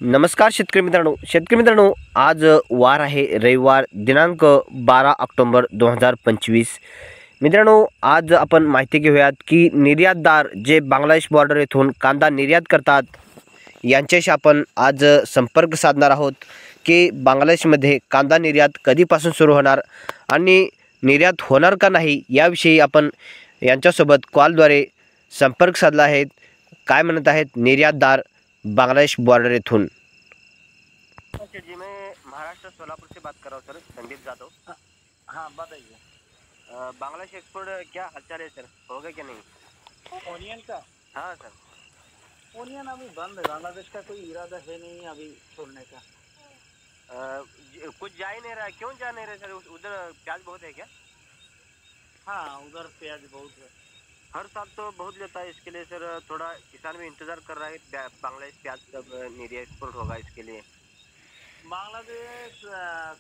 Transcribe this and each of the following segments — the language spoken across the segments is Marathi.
नमस्कार शेतकरी मित्रांनो, आज वार आहे रविवार दिनांक 12 ऑक्टोबर 2025। मित्रांनो, आज आपण माहिती घेऊयात की निर्यातदार जे बांगलादेश बॉर्डर येथून कांदा निर्यात करतात यांच्याशी आपण आज संपर्क साधणार आहोत की बांगलादेशमध्ये कांदा निर्यात कधीपासून सुरू होणार आणि निर्यात होणार का नाही याविषयी आपण यांच्यासोबत कॉलद्वारे संपर्क साधला आहे। काय म्हणत आहेत निर्यातदार बांग्लादेश बॉर्डर येथून। जी मैं महाराष्ट्र सोलापुर से बात कर रहा हूँ सर, संदीप जाधव। हाँ बताइए। बांग्लादेश एक्सपोर्ट क्या हालचाल है सर, हो गया क्या नहीं? ओनियन का? हाँ सर। ओनियन अभी बंद है, बांग्लादेश का कोई इरादा है नहीं अभी छोड़ने का। कुछ जा ही नहीं रहा, क्यों जा नहीं रहा सर? उधर प्याज बहुत है क्या? हाँ उधर प्याज बहुत है। हर साल तो बहुत लेता है, इसके लिए सर थोड़ा किसान भी इंतजार कर रहा है बांग्लादेश प्याज कब निर्यात एक्सपोर्ट होगा इसके लिए। बांग्लादेश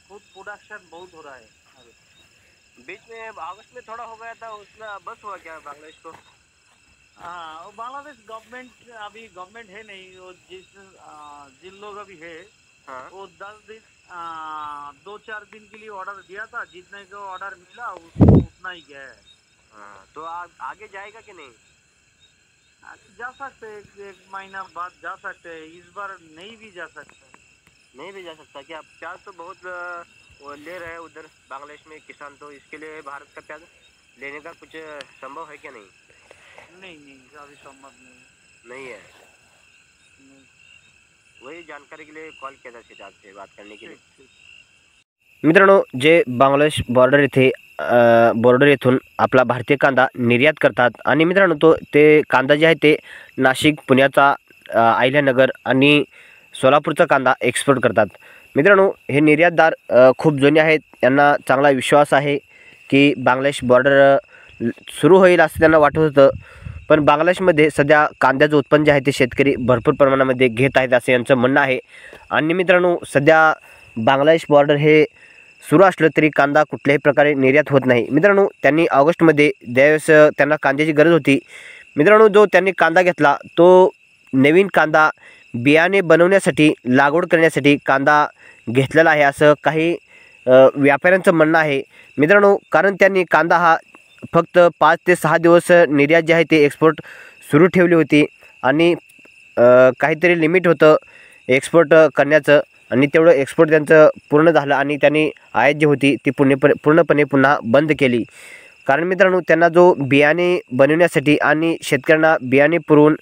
खुद प्रोडक्शन बहुत हो रहा है अभी। बीच में अगस्त में थोड़ा हो गया था, उसमें बस हुआ क्या बांग्लादेश को? हाँ वो बांग्लादेश गवर्नमेंट अभी गवर्नमेंट है नहीं, वो जिन लोग अभी है हाँ। वो 10 दिन 2-4 दिन के लिए ऑर्डर दिया था, जितने को ऑर्डर मिला उतना ही गया है। हाँ, तो आगे जाएगा कि नहीं? जा सकते हैं, एक महीना बाद जा सकते हैं, इस बार नहीं भी जा सकते। नहीं भी जा सकता क्या? प्याज तो बहुत वो ले रहे हैं उधर बांग्लादेश में किसान, तो इसके लिए भारत का प्याज लेने का कुछ संभव है क्या नहीं? नहीं अभी संभव नहीं है। नहीं। वही जानकारी के लिए कॉल किया था सीधा आपसे बात करने के लिए। ठीक। मित्रांनो, जे बांग्लादेश बॉर्डर येथून आपला भारतीय कांदा निर्यात करतात आणि मित्रांनो ते कांदा जे आहे ते नाशिक, पुण्याचा अहिल्यानगर आणि सोलापूरचा कांदा एक्सपोर्ट करतात। मित्रांनो, हे निर्यातदार खूप जुने आहेत, यांना चांगला विश्वास आहे की बांग्लादेश बॉर्डर सुरू होईल असं त्यांना वाटत होतं, पण बांग्लादेशमध्ये सध्या कांद्याचं उत्पन्न जे आहे ते शेतकरी भरपूर प्रमाणामध्ये घेत आहेत असं यांचं म्हणणं आहे। आणि मित्रांनो, सध्या बांग्लादेश बॉर्डर हे सुरू असलं तरी कांदा कुठल्याही प्रकारे निर्यात होत नाही। मित्रांनो, त्यांनी ऑगस्टमध्ये ज्यावेळेस त्यांना कांद्याची गरज होती, मित्रांनो जो त्यांनी कांदा घेतला तो नवीन कांदा बियाणे बनवण्यासाठी लागवड करण्यासाठी कांदा घेतलेला आहे असं काही व्यापाऱ्यांचं म्हणणं आहे मित्रांनो। कारण त्यांनी कांदा हा फक्त 5 ते 6 दिवस निर्यात जे आहे ते एक्सपोर्ट सुरू ठेवली होती आणि काहीतरी लिमिट होतं एक्सपोर्ट करण्याचं आणि तेवढं एक्सपोर्ट त्यांचं पूर्ण झालं आणि त्यांनी आयात जी होती ती पूर्णपणे पुन्हा बंद केली। कारण मित्रांनो, त्यांना जो बियाणे बनवण्यासाठी आणि शेतकऱ्यांना बियाणे पुरवून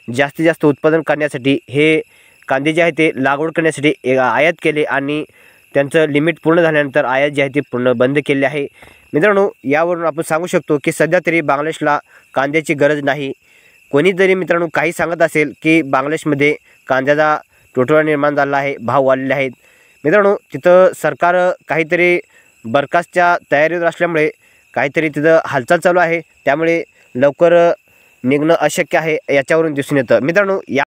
जास्तीत जास्त उत्पादन करण्यासाठी हे कांदे जे आहे ते लागवड करण्यासाठी आयात केले आणि त्यांचं लिमिट पूर्ण झाल्यानंतर आयात जी आहे ती पूर्ण बंद केली आहे। मित्रांनो, यावरून आपण सांगू शकतो की सध्या तरी बांग्लादेशला कांद्याची गरज नाही। कोणीतरी मित्रांनो काही सांगत असेल की बांग्लादेशमध्ये कांद्याचा तुटवडा निर्माण झाला आहे, भाव वाढलेले आहेत। मित्रांनो, तिथं सरकार काहीतरी बरखास्तच्या तयारीवर असल्यामुळे काहीतरी तिथं हालचाल चालू आहे, त्यामुळे लवकर निघणं अशक्य आहे याच्यावरून दिसून येतं। मित्रांनो,